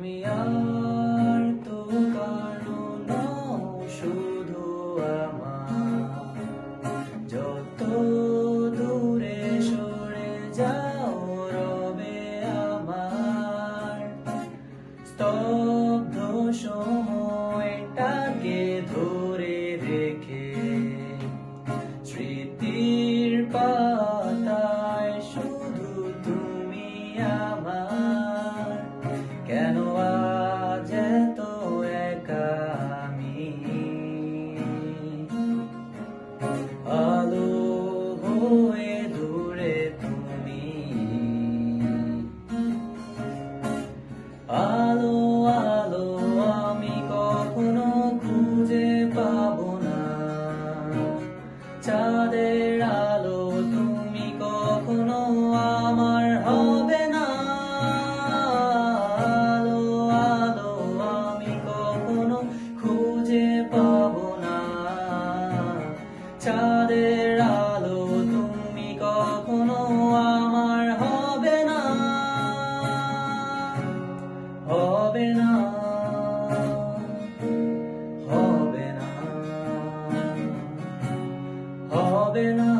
তুমি আর তো কারো নও, শুধু আমার। যত দূরে সরে যাও রবে আমার স্তব্ধ সময়টাকে ধরে রেখে স্মৃতির পাতায় শুধু তুমি আমার। কেন আজ এত একা আমি? আলো হয়ে দূরে তুমি, আলো আলো আমি কখনো খুঁজে পাবো না। চাঁদের আলো তুমি কখনো আমার হবে না। আলো আলো আমি কখনো খুঁজে পাবো না। চাঁদের আলো তুমি কখনো আমার হবে না, হবে না, হবে না, হবে না।